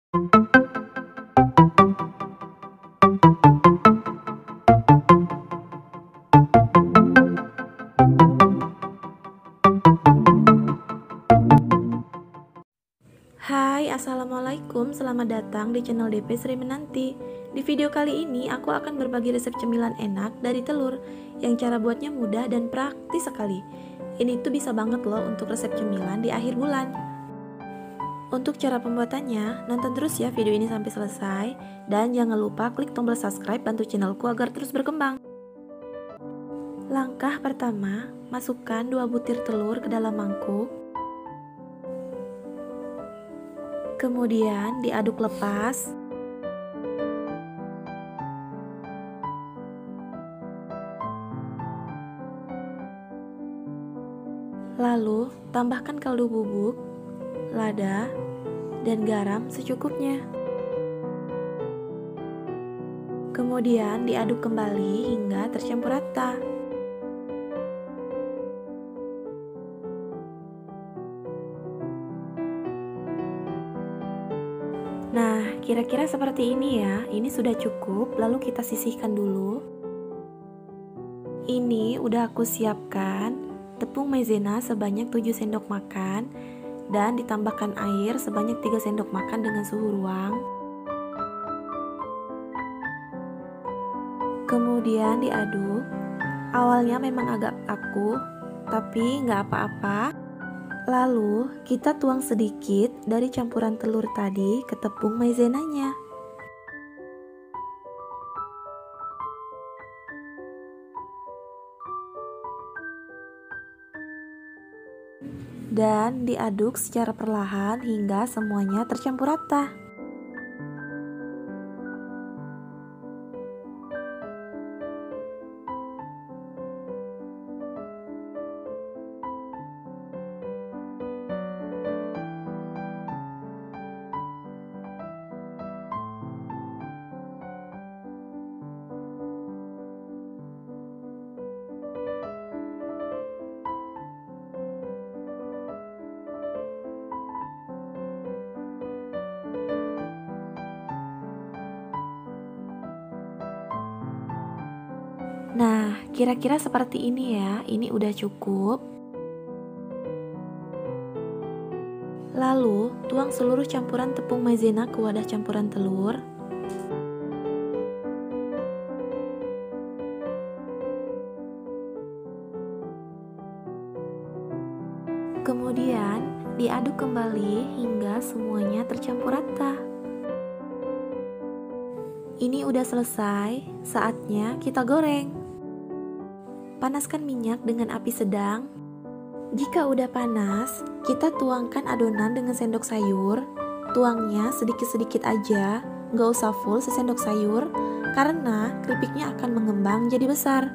Hai, assalamualaikum. Selamat datang di channel DP Sri Menanti. Di video kali ini aku akan berbagi resep cemilan enak dari telur yang cara buatnya mudah dan praktis sekali. Ini tuh bisa banget loh untuk resep cemilan di akhir bulan. Untuk cara pembuatannya, nonton terus ya video ini sampai selesai dan jangan lupa klik tombol subscribe bantu channelku agar terus berkembang. Langkah pertama, masukkan 2 butir telur ke dalam mangkuk. Kemudian diaduk lepas. Lalu tambahkan kaldu bubuk, lada, dan garam secukupnya. Kemudian diaduk kembali hingga tercampur rata. Nah, kira-kira seperti ini ya. Ini sudah cukup, lalu kita sisihkan dulu. Ini udah aku siapkan tepung maizena sebanyak 7 sendok makan dan ditambahkan air sebanyak 3 sendok makan dengan suhu ruang. Kemudian diaduk. Awalnya memang agak kaku, tapi nggak apa-apa. Lalu kita tuang sedikit dari campuran telur tadi ke tepung maizenanya. Dan diaduk secara perlahan hingga semuanya tercampur rata. Nah, kira-kira seperti ini ya. Ini udah cukup. Lalu, tuang seluruh campuran tepung maizena ke wadah campuran telur. Kemudian, diaduk kembali hingga semuanya tercampur rata. Ini udah selesai, saatnya kita goreng. Panaskan minyak dengan api sedang. Jika udah panas, kita tuangkan adonan dengan sendok sayur. Tuangnya sedikit-sedikit aja, nggak usah full sesendok sayur, karena keripiknya akan mengembang jadi besar.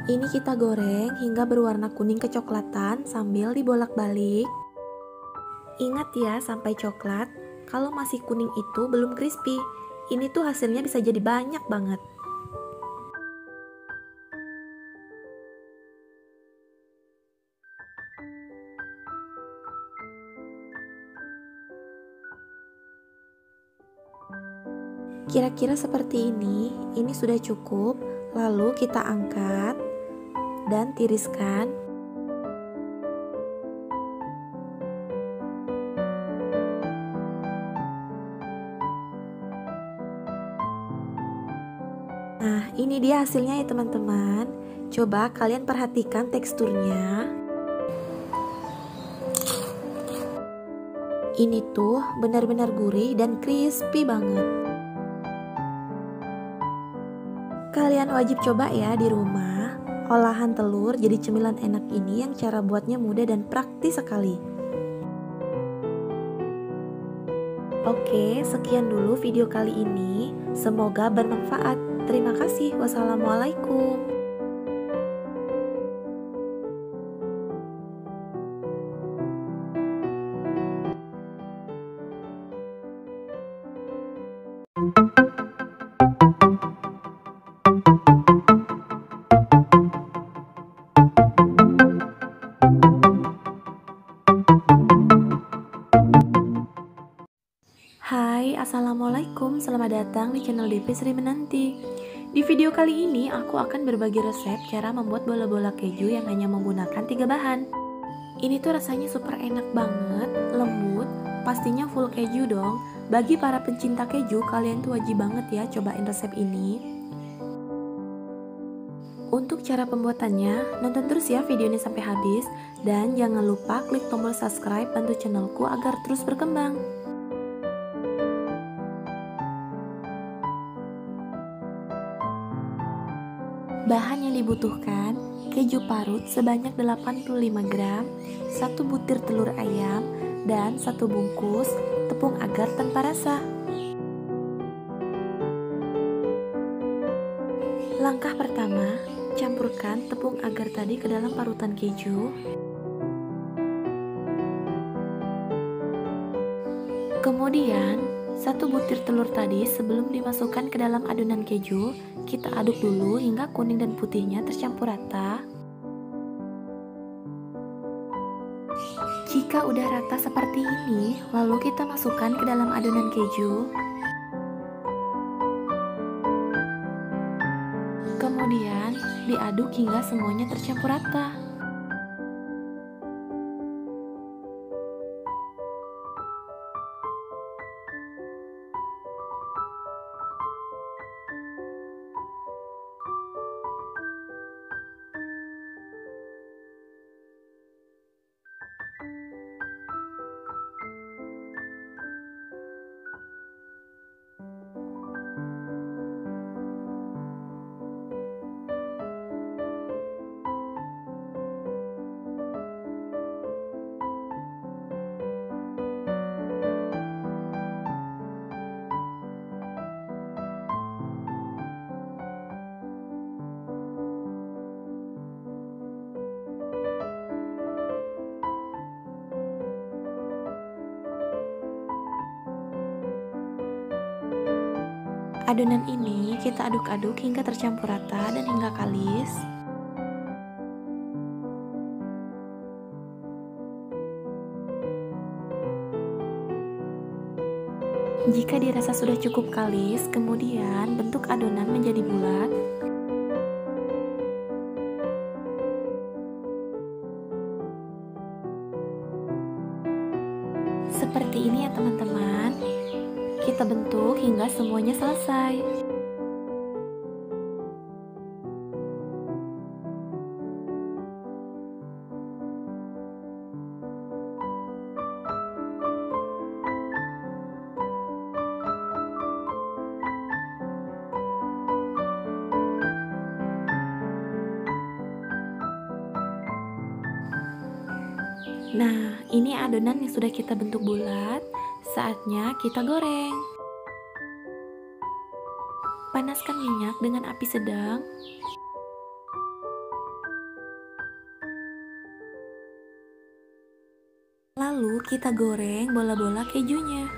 Ini kita goreng hingga berwarna kuning kecoklatan sambil dibolak-balik. Ingat ya sampai coklat, kalau masih kuning itu belum crispy. Ini tuh hasilnya bisa jadi banyak banget. Kira-kira seperti ini sudah cukup. Lalu kita angkat dan tiriskan. Nah, ini dia hasilnya ya teman-teman. Coba kalian perhatikan teksturnya. Ini tuh benar-benar gurih dan crispy banget. Kalian wajib coba ya di rumah. Olahan telur jadi cemilan enak ini yang cara buatnya mudah dan praktis sekali. Oke, sekian dulu video kali ini. Semoga bermanfaat. Terima kasih. Wassalamualaikum. Hai, Assalamualaikum, selamat datang di channel DP Sri Menanti. Di video kali ini aku akan berbagi resep cara membuat bola-bola keju yang hanya menggunakan 3 bahan. Ini tuh rasanya super enak banget, lembut, pastinya full keju dong. Bagi para pencinta keju, kalian tuh wajib banget ya cobain resep ini. Untuk cara pembuatannya, nonton terus ya video ini sampai habis. Dan jangan lupa klik tombol subscribe, bantu channelku agar terus berkembang. Bahan yang dibutuhkan, keju parut sebanyak 85 gram, 1 butir telur ayam, dan 1 bungkus tepung agar tanpa rasa. Langkah pertama, campurkan tepung agar tadi ke dalam parutan keju. Kemudian, 1 butir telur tadi sebelum dimasukkan ke dalam adonan keju, kita aduk dulu hingga kuning dan putihnya tercampur rata. Jika udah rata seperti ini, lalu kita masukkan ke dalam adonan keju. Kemudian, diaduk hingga semuanya tercampur rata. Adonan ini kita aduk-aduk hingga tercampur rata dan hingga kalis. Jika dirasa sudah cukup kalis, kemudian bentuk adonan menjadi bulat. Seperti ini ya teman-teman. Kita bentuk hingga semuanya selesai. Nah, ini adonan yang sudah kita bentuk bulat. Saatnya kita goreng. Panaskan minyak dengan api sedang. Lalu kita goreng bola-bola kejunya.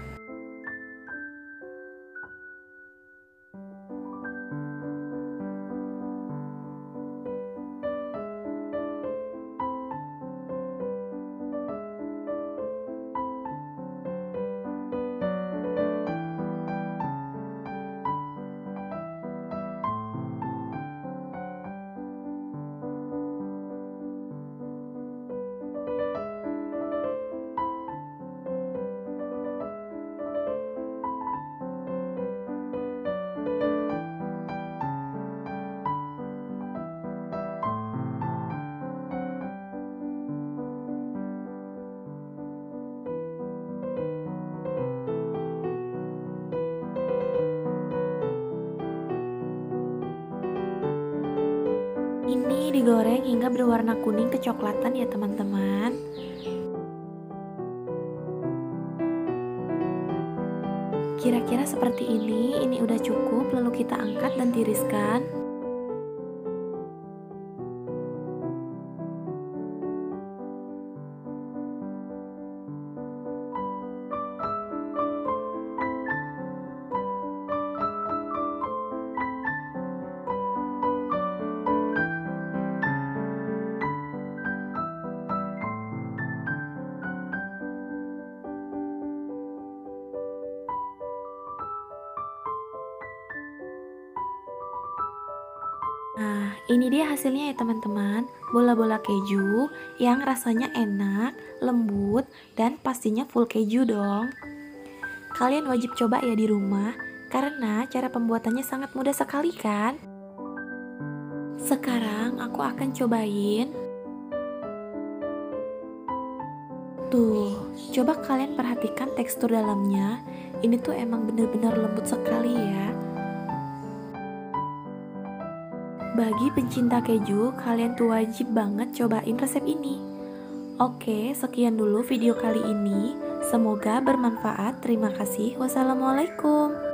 Ini digoreng hingga berwarna kuning kecoklatan ya teman-teman. Kira-kira seperti ini udah cukup, lalu kita angkat dan tiriskan. Nah, ini dia hasilnya ya teman-teman. Bola-bola keju yang rasanya enak, lembut, dan pastinya full keju dong. Kalian wajib coba ya di rumah, karena cara pembuatannya sangat mudah sekali kan? Sekarang aku akan cobain. Tuh, coba kalian perhatikan tekstur dalamnya. Ini tuh emang bener-bener lembut sekali ya. Bagi pencinta keju, kalian tuh wajib banget cobain resep ini. Oke, sekian dulu video kali ini. Semoga bermanfaat. Terima kasih. Wassalamualaikum.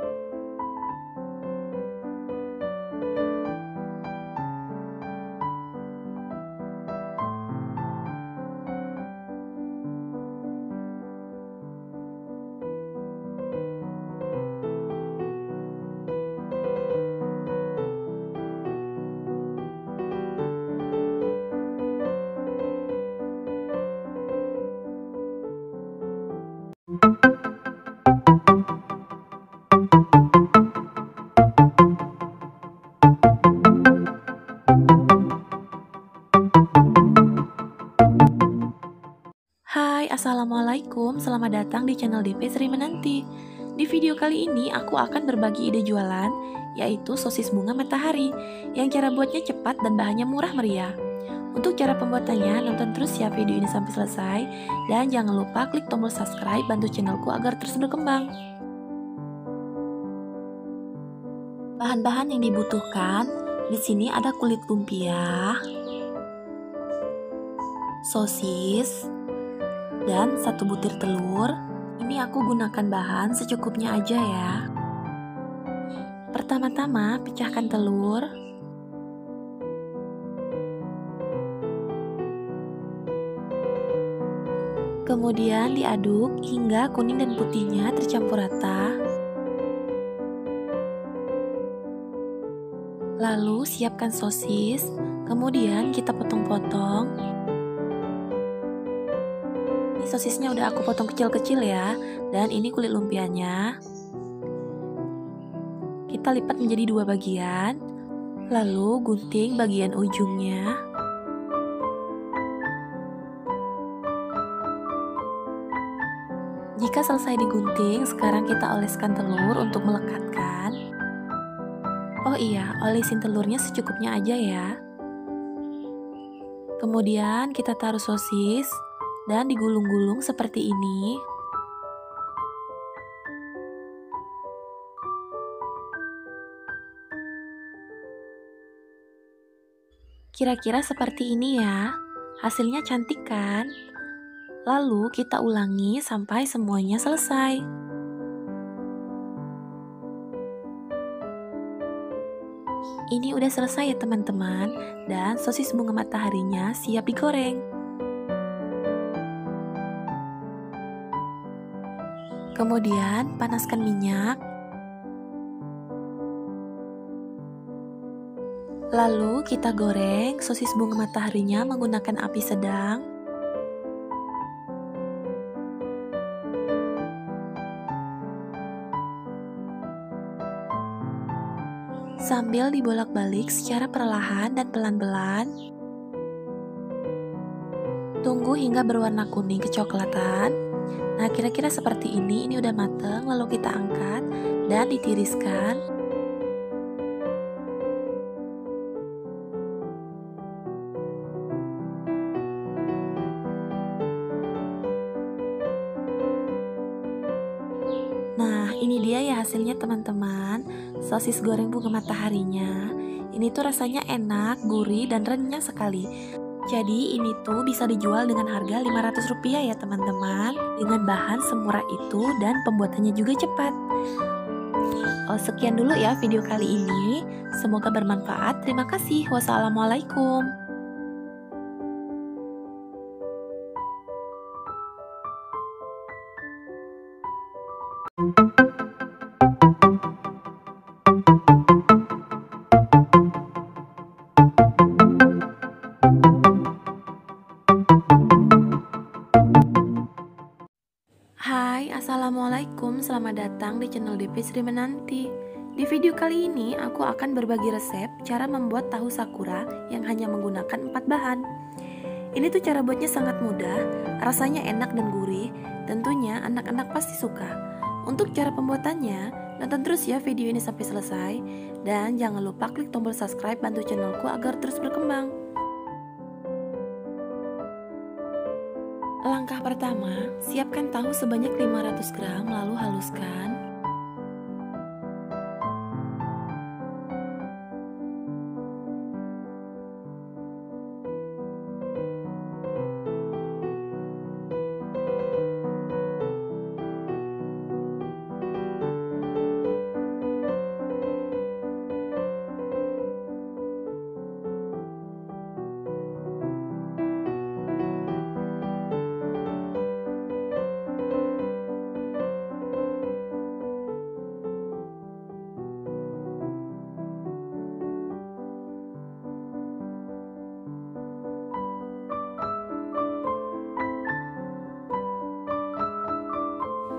Hai, Assalamualaikum. Selamat datang di channel DP Sri Menanti. Di video kali ini aku akan berbagi ide jualan, yaitu sosis bunga matahari, yang cara buatnya cepat dan bahannya murah meriah. Untuk cara pembuatannya, nonton terus ya video ini sampai selesai, dan jangan lupa klik tombol subscribe, bantu channelku agar terus berkembang. Bahan-bahan yang dibutuhkan, di sini ada kulit lumpia, sosis, dan 1 butir telur. Ini aku gunakan bahan secukupnya aja ya. Pertama-tama pecahkan telur. Kemudian diaduk hingga kuning dan putihnya tercampur rata. Lalu siapkan sosis, kemudian kita potong-potong. Sosisnya udah aku potong kecil-kecil ya, dan ini kulit lumpianya. Kita lipat menjadi 2 bagian, lalu gunting bagian ujungnya. Jika selesai digunting, sekarang kita oleskan telur untuk melekatkan. Oh iya, olesin telurnya secukupnya aja ya. Kemudian kita taruh sosis dan digulung-gulung seperti ini. Kira-kira seperti ini ya. Hasilnya cantik kan? Lalu kita ulangi sampai semuanya selesai. Ini udah selesai ya teman-teman, dan sosis bunga mataharinya siap digoreng. Kemudian panaskan minyak. Lalu kita goreng sosis bunga mataharinya menggunakan api sedang. Sambil dibolak-balik secara perlahan dan pelan-pelan. Tunggu hingga berwarna kuning kecoklatan. Nah, kira-kira seperti ini udah mateng, lalu kita angkat dan ditiriskan. Nah, ini dia ya hasilnya teman-teman, sosis goreng bunga mataharinya. Ini tuh rasanya enak, gurih, dan renyah sekali. Jadi ini tuh bisa dijual dengan harga Rp500 ya teman-teman, dengan bahan semurah itu dan pembuatannya juga cepat. Sekian dulu ya video kali ini, semoga bermanfaat. Terima kasih. Wassalamualaikum. Hai, Assalamualaikum. Selamat datang di channel DP Sri Menanti. Di video kali ini aku akan berbagi resep cara membuat tahu sakura yang hanya menggunakan 4 bahan. Ini tuh cara buatnya sangat mudah, rasanya enak dan gurih, tentunya anak-anak pasti suka. Untuk cara pembuatannya, nonton terus ya video ini sampai selesai, dan jangan lupa klik tombol subscribe bantu channelku agar terus berkembang. Langkah pertama, siapkan tahu sebanyak 500 gram lalu haluskan.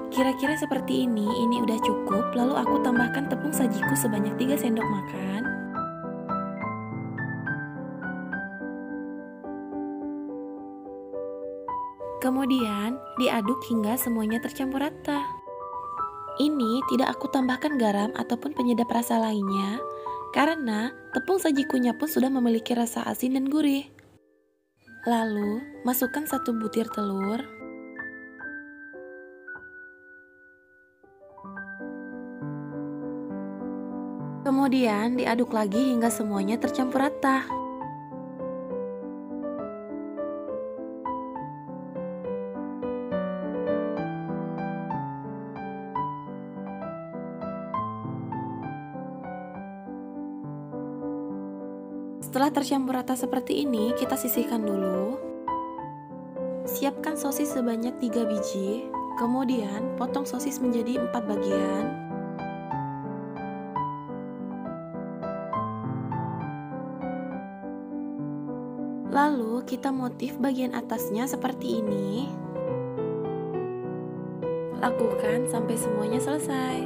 Kira-kira seperti ini udah cukup. Lalu aku tambahkan tepung sajiku sebanyak 3 sendok makan. Kemudian diaduk hingga semuanya tercampur rata. Ini tidak aku tambahkan garam ataupun penyedap rasa lainnya, karena tepung sajikunya pun sudah memiliki rasa asin dan gurih. Lalu masukkan 1 butir telur. Kemudian diaduk lagi hingga semuanya tercampur rata. Setelah tercampur rata seperti ini, kita sisihkan dulu. Siapkan sosis sebanyak 3 biji. Kemudian potong sosis menjadi 4 bagian. Lalu kita motif bagian atasnya seperti ini. Lakukan sampai semuanya selesai.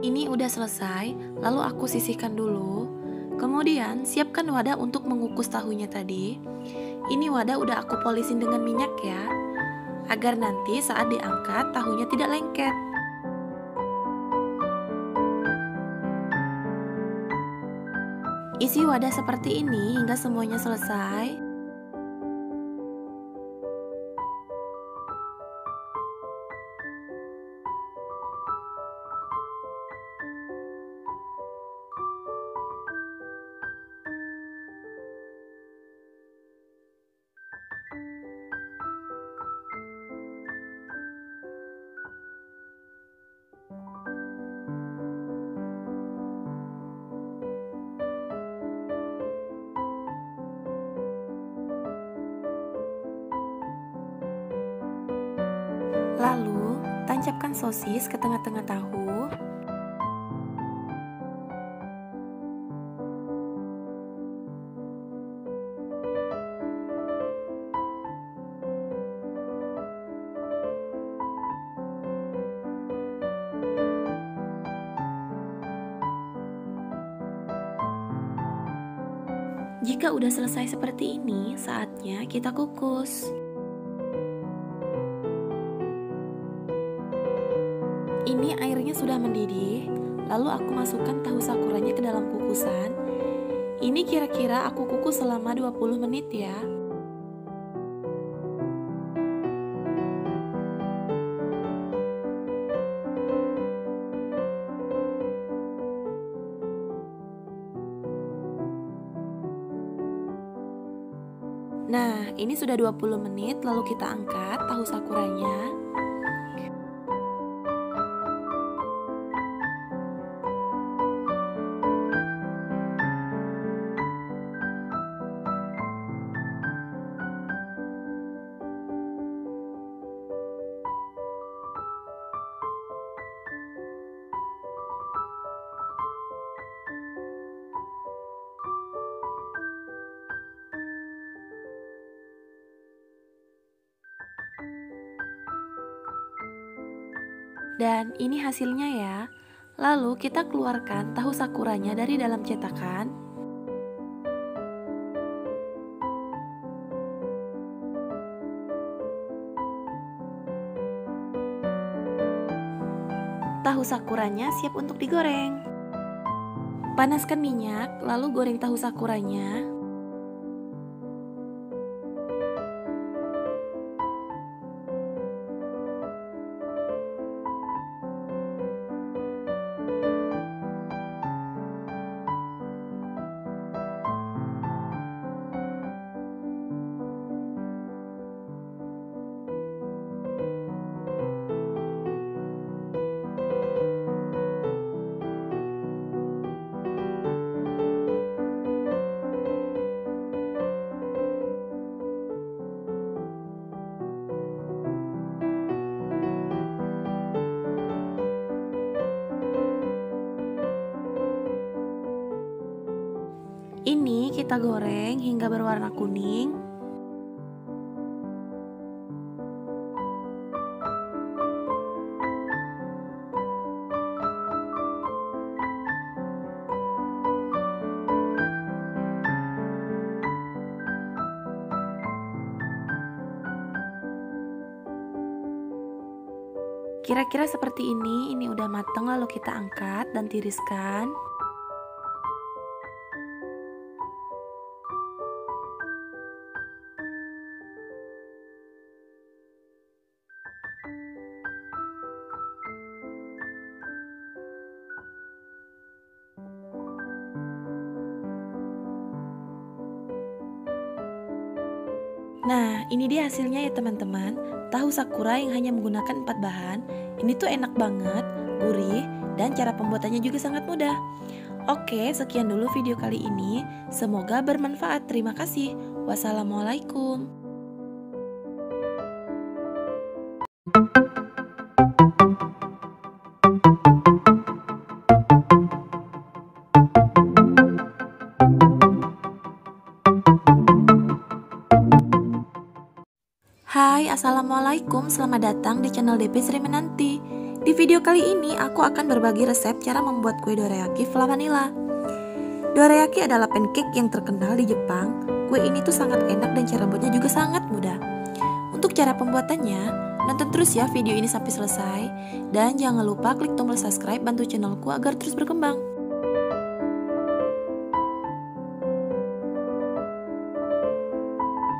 Ini udah selesai, lalu aku sisihkan dulu. Kemudian siapkan wadah untuk mengukus tahunya tadi. Ini wadah udah aku polisin dengan minyak ya, agar nanti saat diangkat tahunya tidak lengket. Isi wadah seperti ini hingga semuanya selesai. Lalu, tancapkan sosis ke tengah-tengah tahu. Jika udah selesai seperti ini, saatnya kita kukus. Ini airnya sudah mendidih, lalu aku masukkan tahu sakuranya ke dalam kukusan. Ini kira-kira aku kukus selama 20 menit ya. Nah, ini sudah 20 menit, lalu kita angkat tahu sakuranya. Dan ini hasilnya ya. Lalu kita keluarkan tahu sakuranya dari dalam cetakan. Tahu sakuranya siap untuk digoreng. Panaskan minyak, lalu goreng tahu sakuranya. Ini kita goreng hingga berwarna kuning. Kira-kira seperti ini udah matang, lalu kita angkat dan tiriskan. Nah, ini dia hasilnya ya teman-teman. Tahu sakura yang hanya menggunakan 4 bahan. Ini tuh enak banget, gurih, dan cara pembuatannya juga sangat mudah. Oke, sekian dulu video kali ini. Semoga bermanfaat. Terima kasih. Wassalamualaikum. Hai, Assalamualaikum, selamat datang di channel DP Sri Menanti. Di video kali ini aku akan berbagi resep cara membuat kue dorayaki fla vanilla. Dorayaki adalah pancake yang terkenal di Jepang. Kue ini tuh sangat enak dan cara buatnya juga sangat mudah. Untuk cara pembuatannya, nonton terus ya video ini sampai selesai. Dan jangan lupa klik tombol subscribe, bantu channelku agar terus berkembang.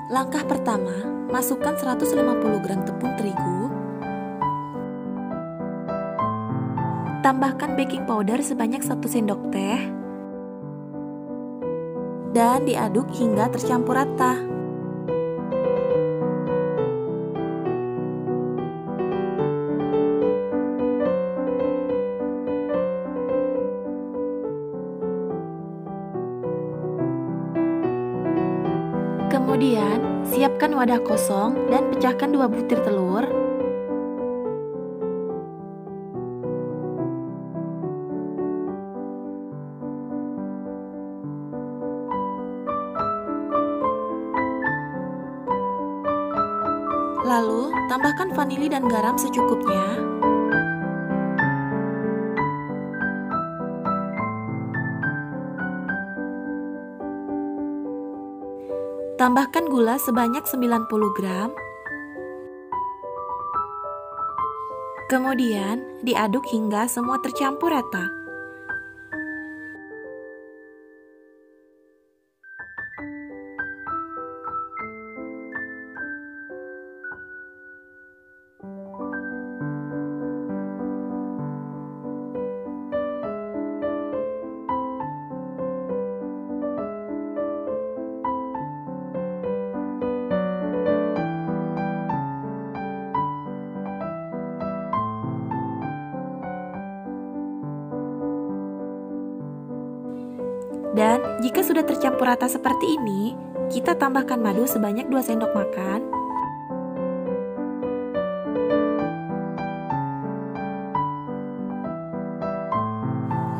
Langkah pertama, masukkan 150 gram tepung terigu. Tambahkan baking powder sebanyak 1 sendok teh. Dan diaduk hingga tercampur rata. Kemudian, siapkan wadah kosong dan pecahkan 2 butir telur. Lalu, tambahkan vanili dan garam secukupnya. Tambahkan gula sebanyak 90 gram. Kemudian, diaduk hingga semua tercampur rata. Dan jika sudah tercampur rata seperti ini, kita tambahkan madu sebanyak 2 sendok makan.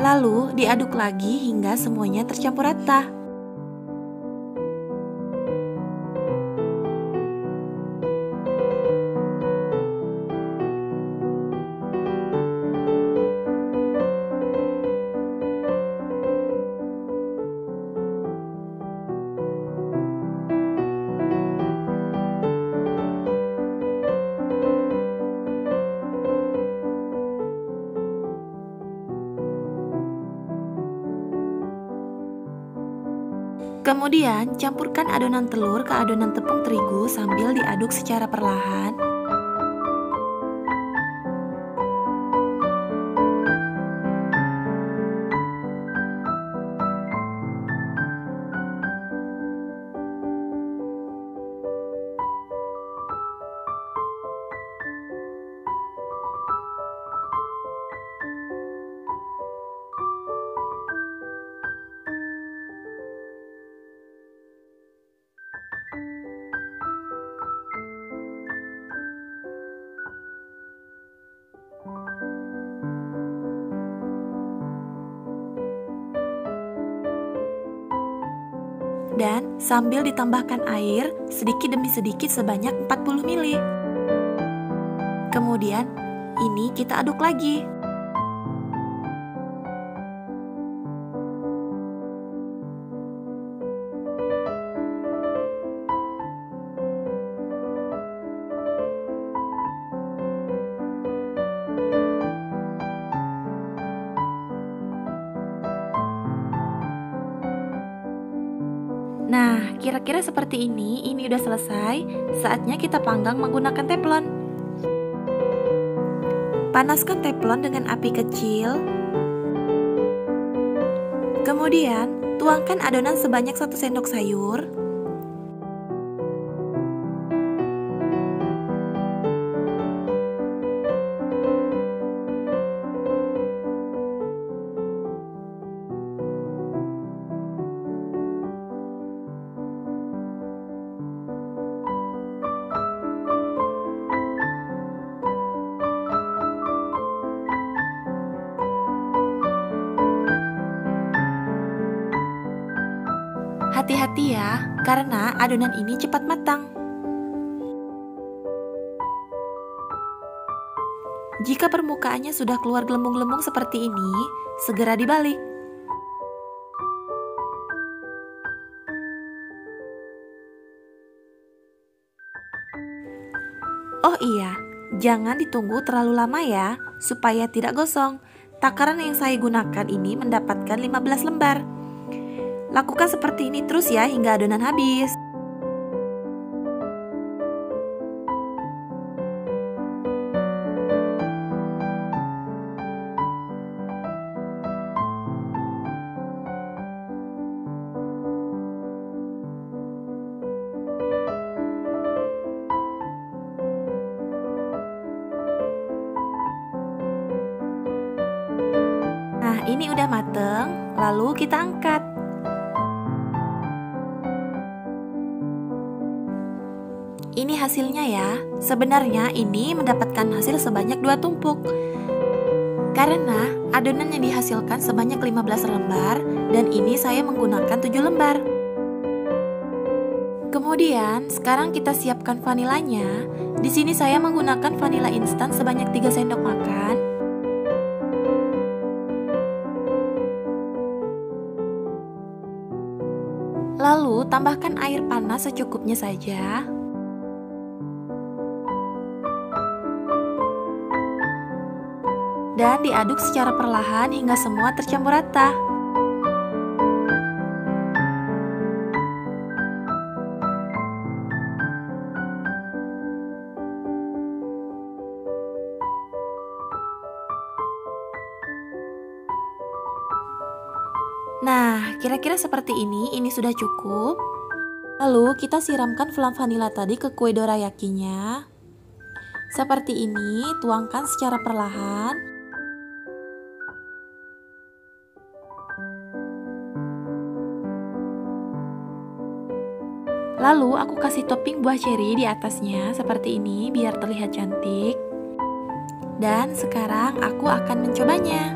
Lalu diaduk lagi hingga semuanya tercampur rata. Kemudian, campurkan adonan telur ke adonan tepung terigu sambil diaduk secara perlahan. Dan sambil ditambahkan air sedikit demi sedikit sebanyak 40 ml. Kemudian ini kita aduk lagi. Nah, kira-kira seperti ini udah selesai. Saatnya kita panggang menggunakan teflon. Panaskan teflon dengan api kecil. Kemudian, tuangkan adonan sebanyak 1 sendok sayur. Hati-hati ya, karena adonan ini cepat matang. Jika permukaannya sudah keluar gelembung-gelembung seperti ini, segera dibalik. Oh iya, jangan ditunggu terlalu lama ya, supaya tidak gosong. Takaran yang saya gunakan ini mendapatkan 15 lembar. Lakukan seperti ini terus ya hingga adonan habis. Nah, ini udah mateng, lalu kita angkat. Ini hasilnya ya. Sebenarnya ini mendapatkan hasil sebanyak 2 tumpuk. Karena adonan yang dihasilkan sebanyak 15 lembar dan ini saya menggunakan 7 lembar. Kemudian, sekarang kita siapkan vanilanya. Di sini saya menggunakan vanila instan sebanyak 3 sendok makan. Lalu, tambahkan air panas secukupnya saja. Dan diaduk secara perlahan hingga semua tercampur rata. Nah, kira-kira seperti ini sudah cukup. Lalu kita siramkan flam vanila tadi ke kue dorayakinya. Seperti ini, tuangkan secara perlahan. Lalu aku kasih topping buah ceri di atasnya seperti ini biar terlihat cantik. Dan sekarang aku akan mencobanya.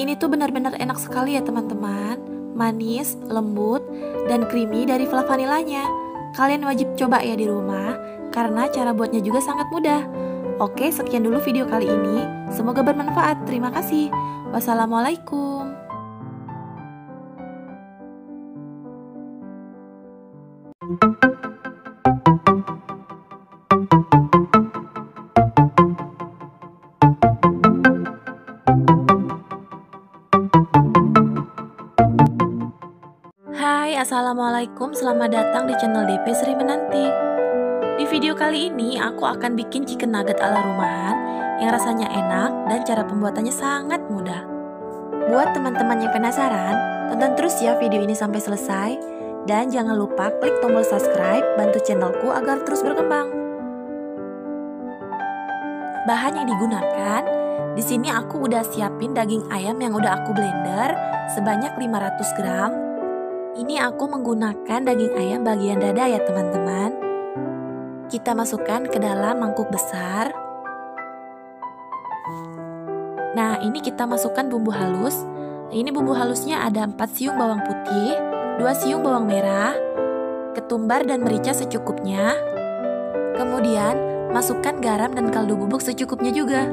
Ini tuh benar-benar enak sekali ya teman-teman. Manis, lembut, dan creamy dari flam vanilanya. Kalian wajib coba ya di rumah, karena cara buatnya juga sangat mudah. Oke, sekian dulu video kali ini. Semoga bermanfaat. Terima kasih. Wassalamualaikum. Assalamualaikum, selamat datang di channel DP Sri Menanti. Di video kali ini aku akan bikin chicken nugget ala rumahan yang rasanya enak dan cara pembuatannya sangat mudah. Buat teman-teman yang penasaran, tonton terus ya video ini sampai selesai. Dan jangan lupa klik tombol subscribe, bantu channelku agar terus berkembang. Bahan yang digunakan, di sini aku udah siapin daging ayam yang udah aku blender sebanyak 500 gram. Ini aku menggunakan daging ayam bagian dada ya teman-teman. Kita masukkan ke dalam mangkuk besar. Nah, ini kita masukkan bumbu halus. Ini bumbu halusnya ada 4 siung bawang putih, 2 siung bawang merah, ketumbar dan merica secukupnya. Kemudian masukkan garam dan kaldu bubuk secukupnya juga.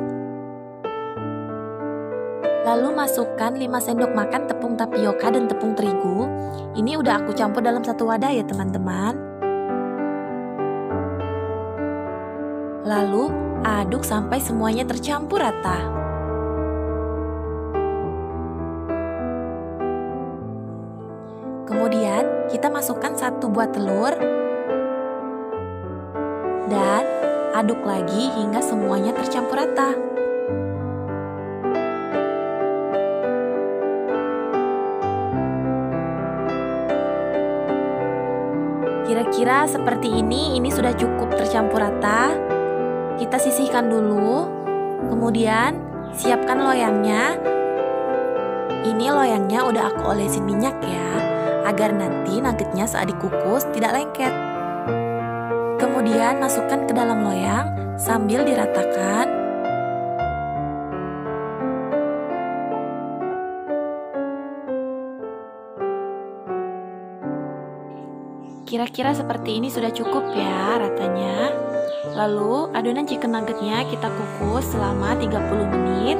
Lalu masukkan 5 sendok makan tepung tapioka dan tepung terigu. Ini udah aku campur dalam satu wadah ya teman-teman. Lalu aduk sampai semuanya tercampur rata. Kemudian kita masukkan 1 buah telur. Dan aduk lagi hingga semuanya tercampur rata. Kira-kira seperti ini sudah cukup tercampur rata. Kita sisihkan dulu. Kemudian siapkan loyangnya. Ini loyangnya udah aku olesin minyak ya, agar nanti nuggetnya saat dikukus tidak lengket. Kemudian masukkan ke dalam loyang sambil diratakan. Kira-kira seperti ini sudah cukup ya ratanya. Lalu adonan chicken nuggetnya kita kukus selama 30 menit.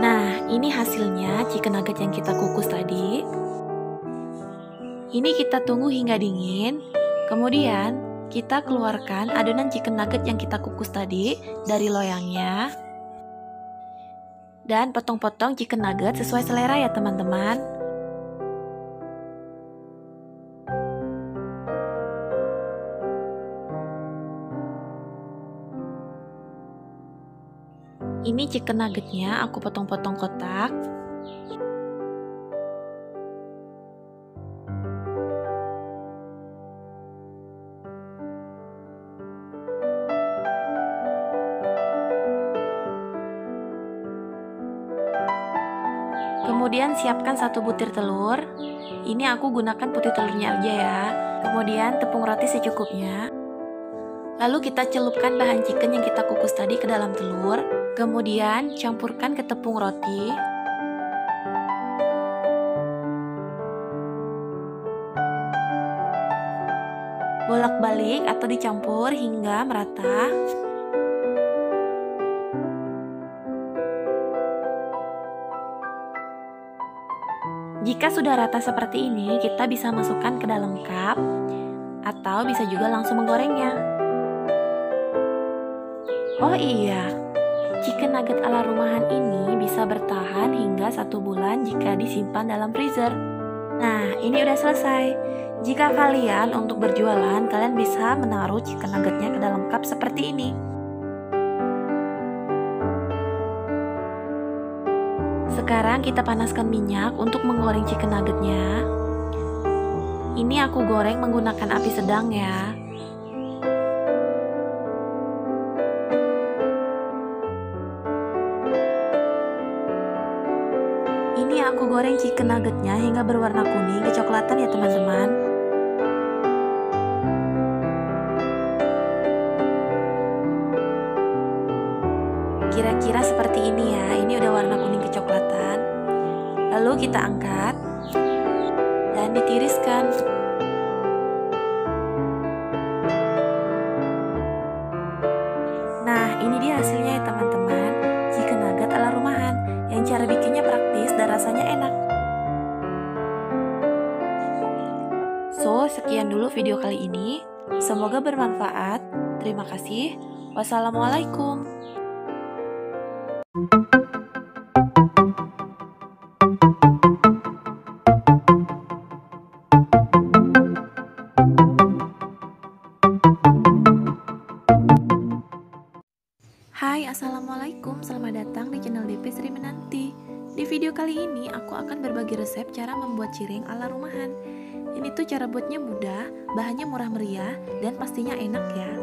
Nah, ini hasilnya chicken nugget yang kita kukus tadi. Ini kita tunggu hingga dingin. Kemudian kita keluarkan adonan chicken nugget yang kita kukus tadi dari loyangnya. Dan potong-potong chicken nugget sesuai selera ya teman-teman. Ini chicken nuggetnya aku potong-potong kotak. Kemudian siapkan 1 butir telur. Ini aku gunakan putih telurnya aja ya. Kemudian tepung roti secukupnya. Lalu kita celupkan bahan chicken yang kita kukus tadi ke dalam telur. Kemudian campurkan ke tepung roti. Bolak-balik atau dicampur hingga merata. Jika sudah rata seperti ini, kita bisa masukkan ke dalam cup atau bisa juga langsung menggorengnya. Oh iya, chicken nugget ala rumahan ini bisa bertahan hingga 1 bulan jika disimpan dalam freezer. Nah, ini udah selesai. Jika kalian untuk berjualan, kalian bisa menaruh chicken nuggetnya ke dalam cup seperti ini. Sekarang kita panaskan minyak untuk menggoreng chicken nuggetnya. Ini aku goreng menggunakan api sedang ya. Ini aku goreng chicken nuggetnya hingga berwarna kuning kecoklatan ya teman-teman. Kira-kira seperti ini ya. Ini udah warna kuning kecoklatan. Lalu kita angkat dan ditiriskan. Nah, ini dia hasilnya ya teman-teman. Chicken nugget ala rumahan yang cara bikinnya praktis dan rasanya enak. So, sekian dulu video kali ini. Semoga bermanfaat. Terima kasih. Wassalamualaikum. Assalamualaikum, selamat datang di channel DP Sri Menanti. Di video kali ini aku akan berbagi resep cara membuat cireng ala rumahan. Ini tuh cara buatnya mudah, bahannya murah meriah, dan pastinya enak ya.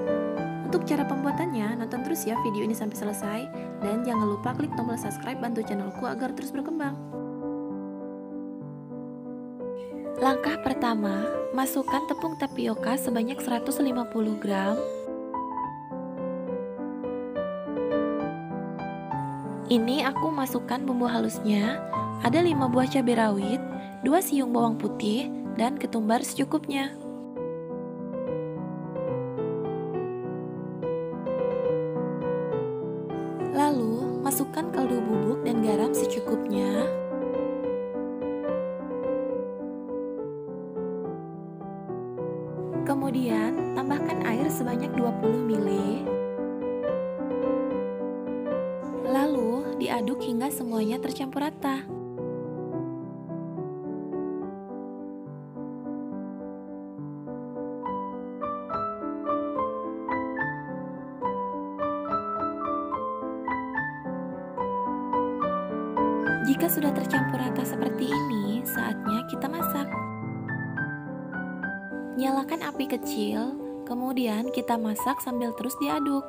Untuk cara pembuatannya, nonton terus ya video ini sampai selesai. Dan jangan lupa klik tombol subscribe, bantu channelku agar terus berkembang. Langkah pertama, masukkan tepung tapioka sebanyak 150 gram. Ini aku masukkan bumbu halusnya, ada 5 buah cabai rawit, 2 siung bawang putih, dan ketumbar secukupnya. Lalu, masukkan kaldu bubuk dan garam secukupnya. Kemudian, tambahkan air sebanyak 20 ml. Lalu, diaduk hingga semuanya tercampur rata. Jika sudah tercampur rata seperti ini, saatnya kita masak. Nyalakan api kecil, kemudian kita masak sambil terus diaduk.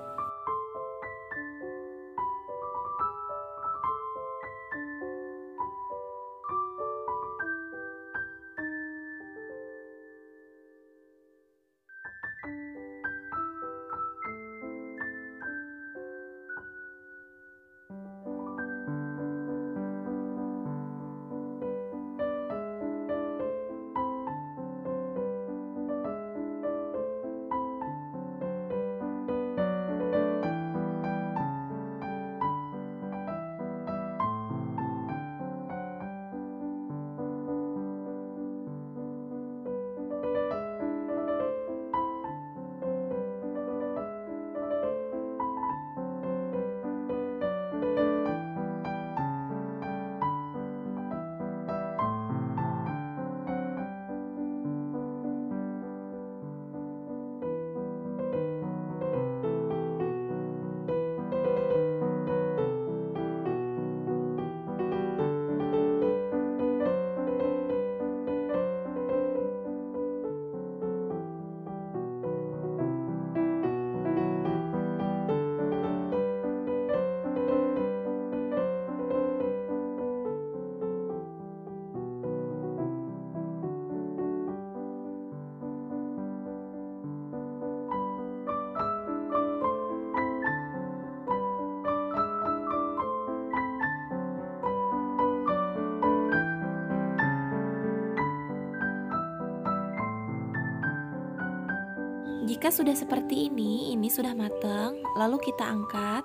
Jika sudah seperti ini sudah matang, lalu kita angkat.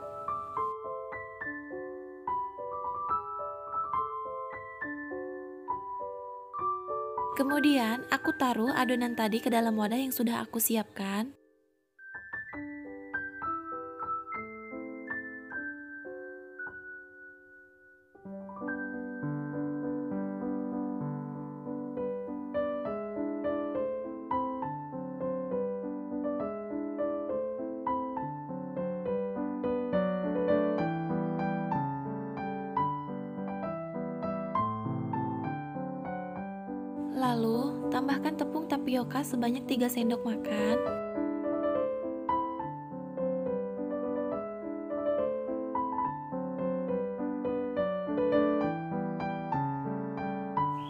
Kemudian aku taruh adonan tadi ke dalam wadah yang sudah aku siapkan. Lalu, tambahkan tepung tapioka sebanyak 3 sendok makan.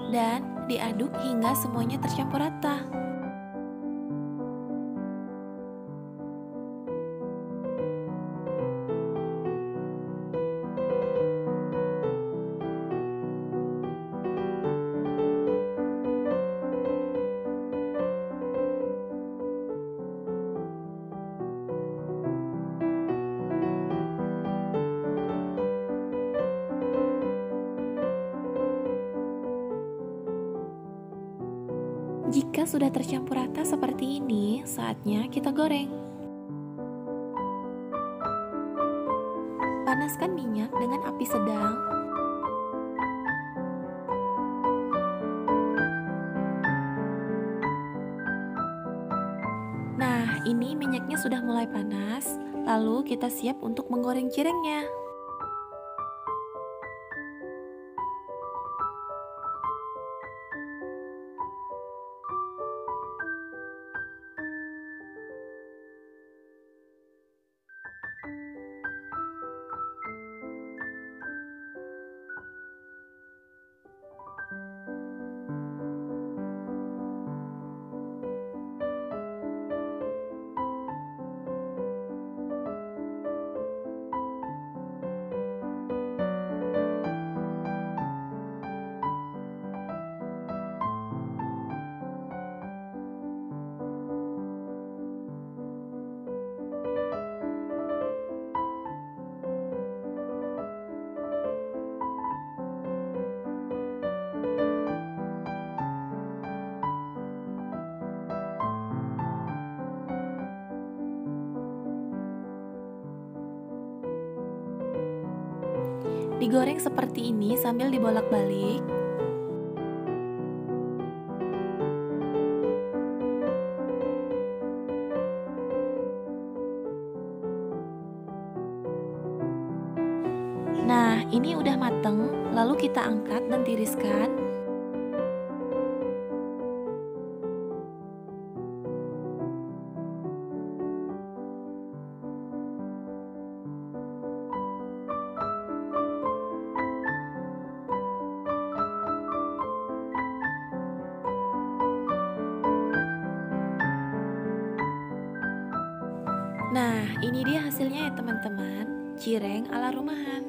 Dan diaduk hingga semuanya tercampur rata. Jika sudah tercampur rata seperti ini, saatnya kita goreng. Panaskan minyak dengan api sedang. Nah, ini minyaknya sudah mulai panas, Lalu kita siap untuk menggoreng cirengnya. Digoreng seperti ini sambil dibolak-balik. Nah, ini udah mateng, lalu kita angkat dan tiriskan. Nah, ini dia hasilnya ya teman-teman, cireng ala rumahan.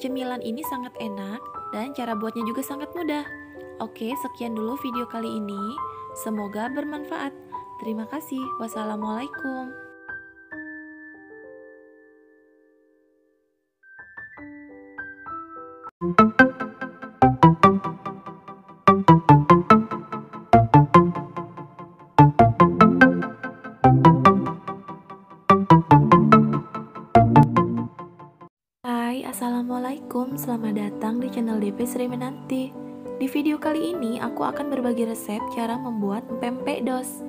Cemilan ini sangat enak dan cara buatnya juga sangat mudah. Oke, sekian dulu video kali ini. Semoga bermanfaat. Terima kasih. Wassalamualaikum. Hai, Assalamualaikum. Selamat datang di channel DP Sri Menanti. Di video kali ini aku akan berbagi resep cara membuat pempek dos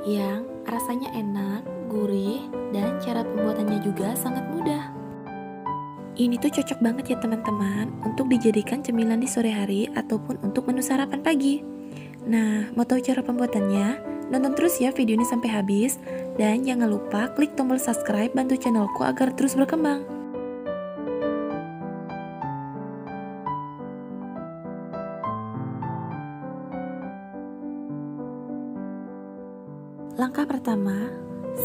yang rasanya enak, gurih, dan cara pembuatannya juga sangat mudah. Ini tuh cocok banget ya teman-teman untuk dijadikan cemilan di sore hari ataupun untuk menu sarapan pagi. Nah, mau tahu cara pembuatannya? Nonton terus ya video ini sampai habis, dan jangan lupa klik tombol subscribe bantu channelku agar terus berkembang. Langkah pertama,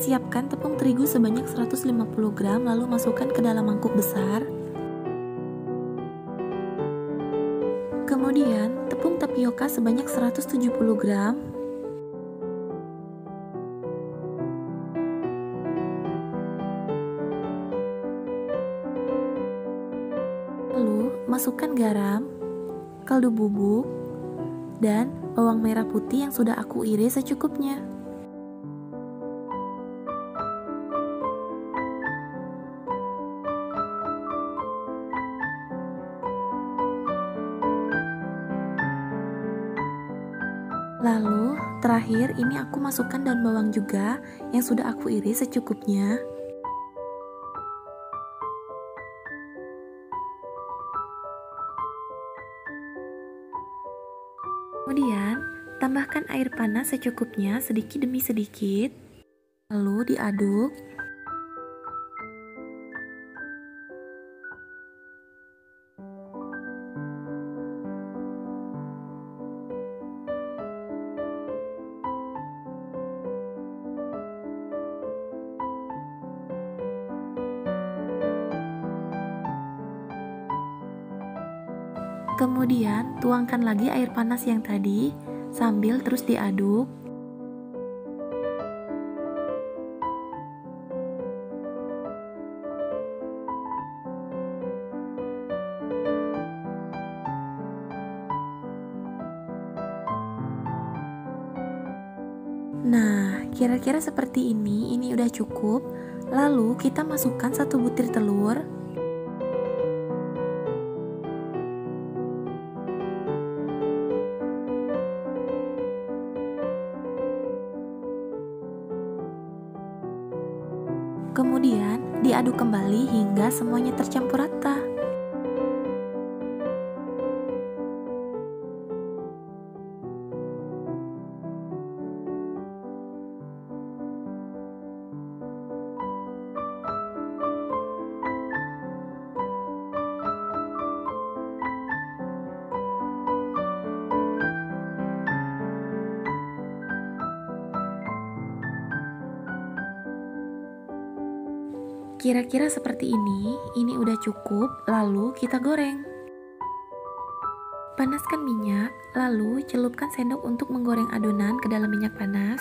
siapkan tepung terigu sebanyak 150 gram lalu masukkan ke dalam mangkuk besar. Kemudian, tepung tapioka sebanyak 170 gram. Lalu, masukkan garam, kaldu bubuk, dan bawang merah putih yang sudah aku iris secukupnya. Lalu, terakhir ini aku masukkan daun bawang juga yang sudah aku iris secukupnya. Kemudian, tambahkan air panas secukupnya sedikit demi sedikit. Lalu diaduk. Kemudian tuangkan lagi air panas yang tadi sambil terus diaduk. Nah, kira-kira seperti ini udah cukup. Lalu kita masukkan 1 butir telur. Kemudian diaduk kembali hingga semuanya tercampur rata. Kira-kira seperti ini udah cukup, lalu kita goreng. Panaskan minyak, lalu celupkan sendok untuk menggoreng adonan ke dalam minyak panas,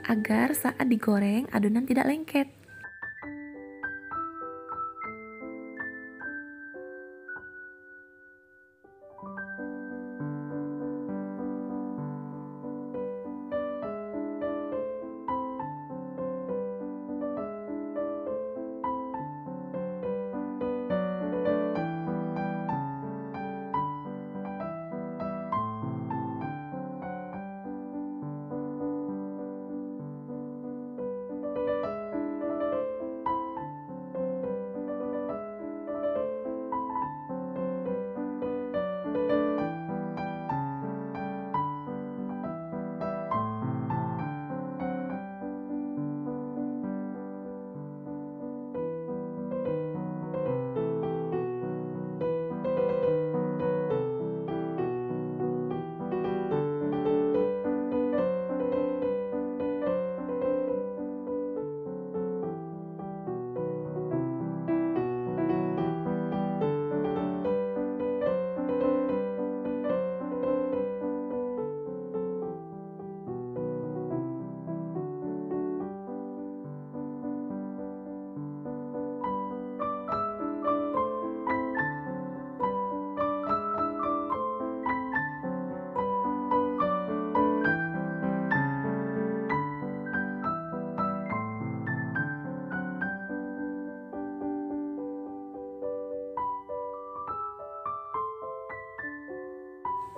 agar saat digoreng adonan tidak lengket.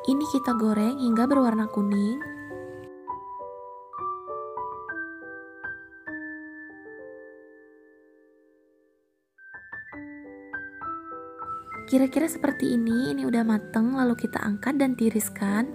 Ini kita goreng hingga berwarna kuning. Kira-kira seperti ini udah mateng, lalu kita angkat dan tiriskan.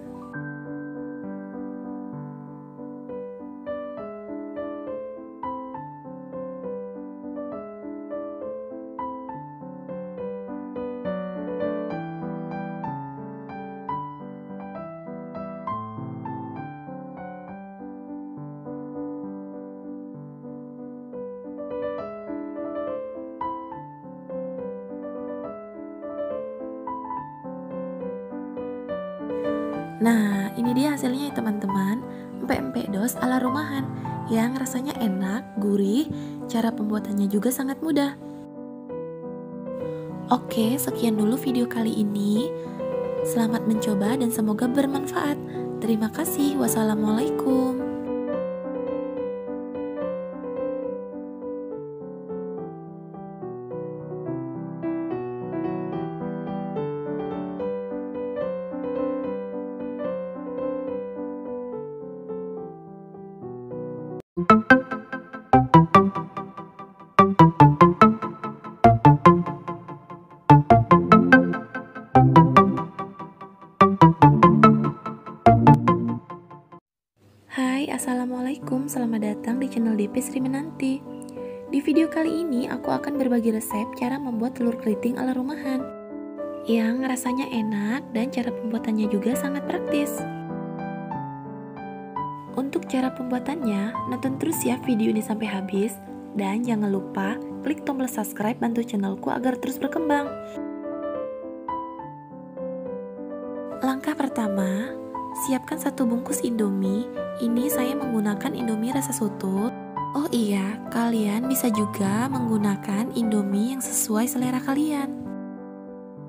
Nah, ini dia hasilnya ya teman-teman, empek-empek dos ala rumahan yang rasanya enak, gurih, cara pembuatannya juga sangat mudah. Oke, sekian dulu video kali ini. Selamat mencoba dan semoga bermanfaat. Terima kasih. Wassalamualaikum. Hai, assalamualaikum, selamat datang di channel DP Sri Menanti. Di video kali ini aku akan berbagi resep cara membuat telur keriting ala rumahan yang rasanya enak dan cara pembuatannya juga sangat praktis. Untuk cara pembuatannya, nonton terus ya video ini sampai habis, dan jangan lupa klik tombol subscribe bantu channelku agar terus berkembang. Langkah pertama, siapkan 1 bungkus Indomie. Ini saya menggunakan Indomie rasa soto. Oh iya, kalian bisa juga menggunakan Indomie yang sesuai selera kalian.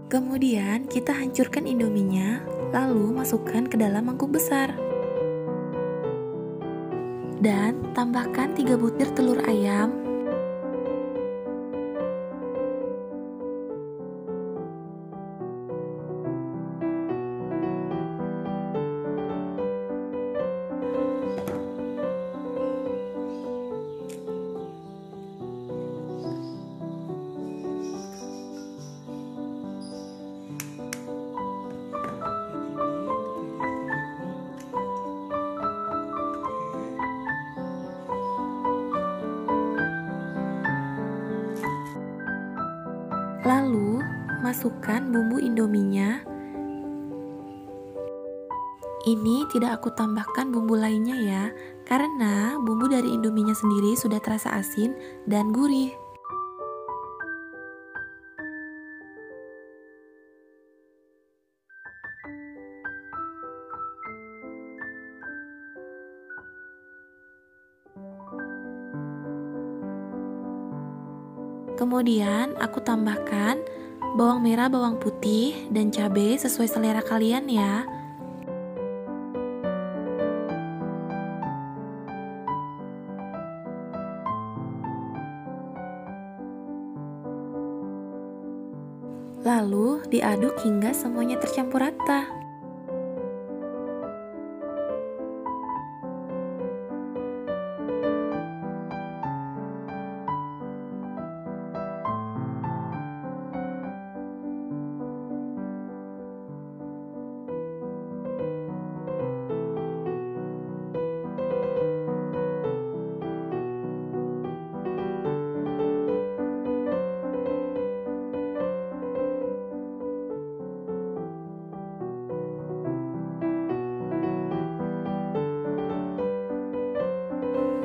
Kemudian kita hancurkan Indominya, lalu masukkan ke dalam mangkuk besar. Dan tambahkan 3 butir telur ayam. Lalu, masukkan bumbu indominya. Ini tidak aku tambahkan bumbu lainnya ya, karena bumbu dari indominya sendiri sudah terasa asin dan gurih. Kemudian aku tambahkan bawang merah, bawang putih, dan cabai sesuai selera kalian ya. Lalu diaduk hingga semuanya tercampur rata.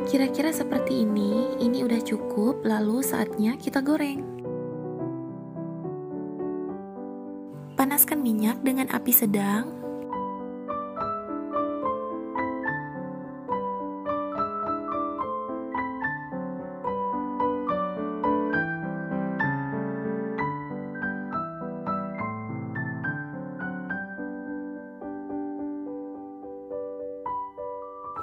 Kira-kira seperti ini udah cukup, lalu saatnya kita goreng. Panaskan minyak dengan api sedang.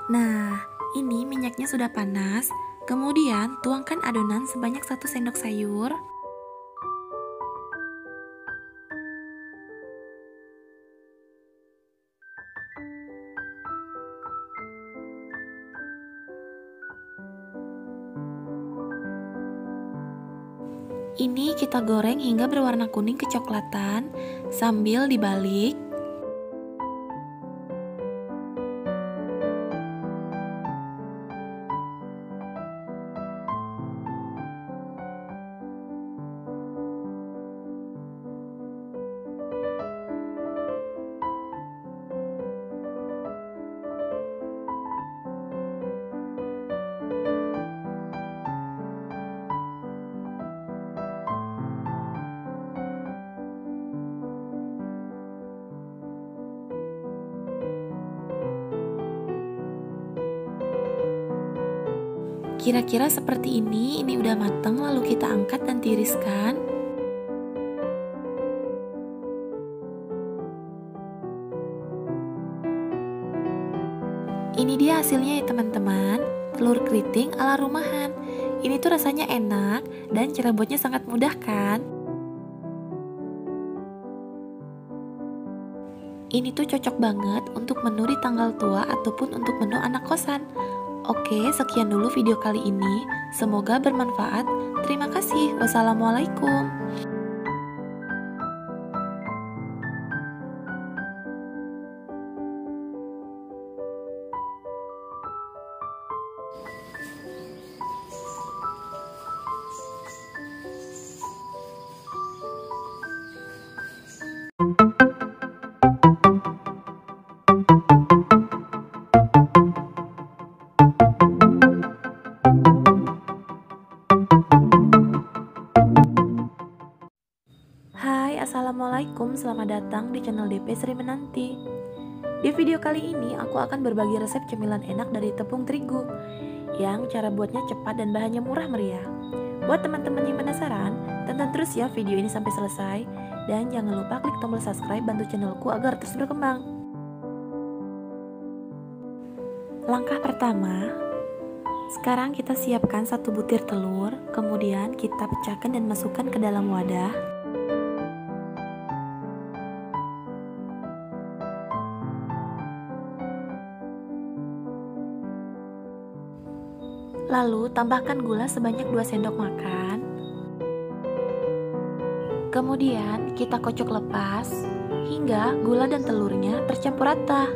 Nah, ini minyaknya sudah panas. Kemudian tuangkan adonan sebanyak 1 sendok sayur. Ini kita goreng hingga berwarna kuning kecoklatan sambil dibalik. Kira-kira seperti ini udah matang, lalu kita angkat dan tiriskan. Ini dia hasilnya ya teman-teman, telur keriting ala rumahan. Ini tuh rasanya enak dan cara buatnya sangat mudah kan? Ini tuh cocok banget untuk menu di tanggal tua ataupun untuk menu anak kosan. Oke, sekian dulu video kali ini. Semoga bermanfaat. Terima kasih. Wassalamualaikum. Hai, assalamualaikum. Selamat datang di channel DP Sri Menanti. Di video kali ini aku akan berbagi resep cemilan enak dari tepung terigu yang cara buatnya cepat dan bahannya murah meriah. Buat teman-teman yang penasaran, tonton terus ya video ini sampai selesai. Dan jangan lupa klik tombol subscribe, bantu channelku agar terus berkembang. Langkah pertama, sekarang kita siapkan 1 butir telur, kemudian kita pecahkan dan masukkan ke dalam wadah. Lalu tambahkan gula sebanyak 2 sendok makan. Kemudian kita kocok lepas hingga gula dan telurnya tercampur rata.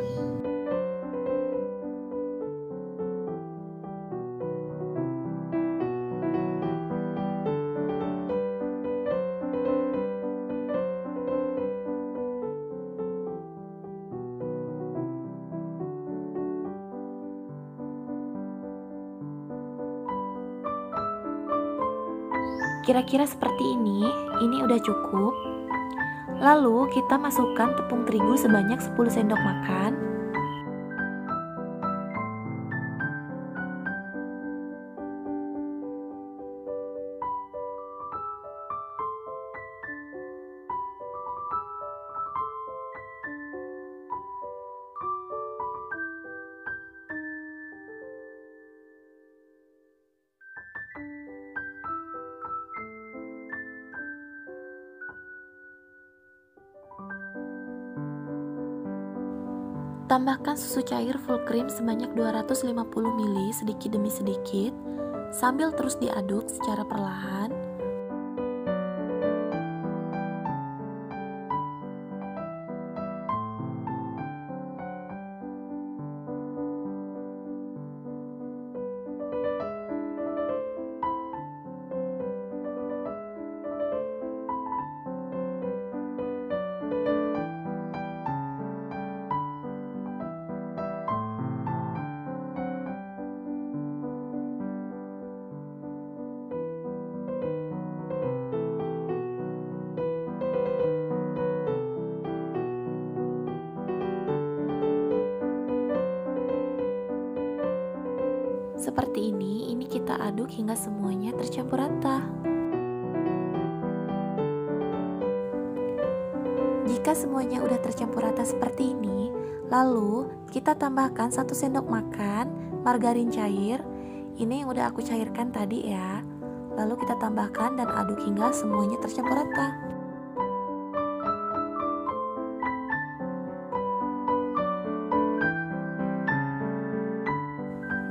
Kira-kira seperti ini udah cukup. Lalu kita masukkan tepung terigu sebanyak 10 sendok makan. Tambahkan susu cair full cream sebanyak 250 ml sedikit demi sedikit, sambil terus diaduk secara perlahan. Seperti ini kita aduk hingga semuanya tercampur rata. Jika semuanya udah tercampur rata seperti ini, lalu kita tambahkan 1 sendok makan margarin cair. Ini yang udah aku cairkan tadi ya. Lalu kita tambahkan dan aduk hingga semuanya tercampur rata.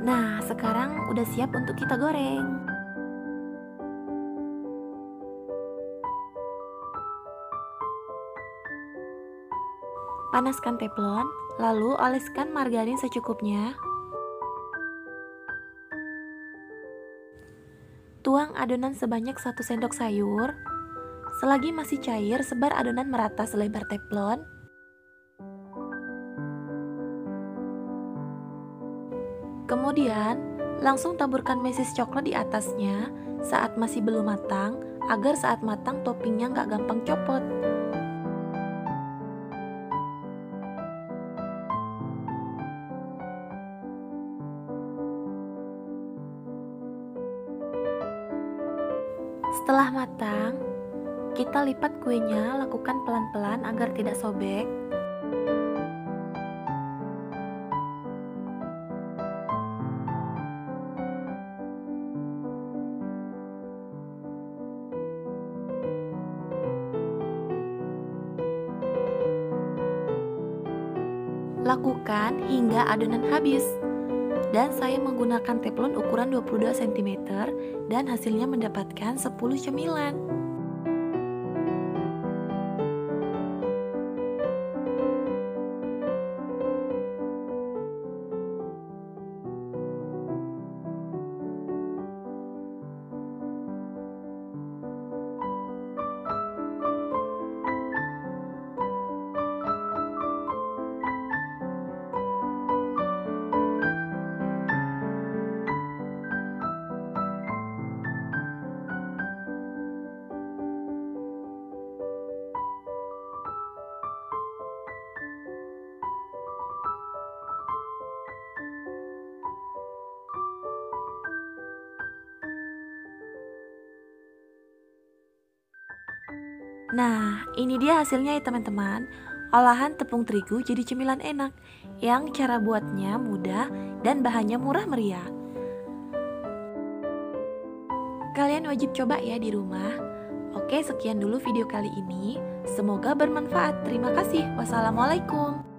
Nah, sekarang udah siap untuk kita goreng. Panaskan teflon, lalu oleskan margarin secukupnya. Tuang adonan sebanyak 1 sendok sayur. Selagi masih cair, sebar adonan merata selebar teflon. Kemudian, langsung taburkan mesis coklat di atasnya saat masih belum matang, agar saat matang toppingnya nggak gampang copot. Setelah matang, kita lipat kuenya, lakukan pelan-pelan agar tidak sobek. Lakukan hingga adonan habis. Dan saya menggunakan teflon ukuran 22 cm dan hasilnya mendapatkan 10 cemilan. Nah, ini dia hasilnya ya teman-teman. Olahan tepung terigu jadi cemilan enak yang cara buatnya mudah dan bahannya murah meriah. Kalian wajib coba ya di rumah. Oke, sekian dulu video kali ini. Semoga bermanfaat. Terima kasih. Wassalamualaikum.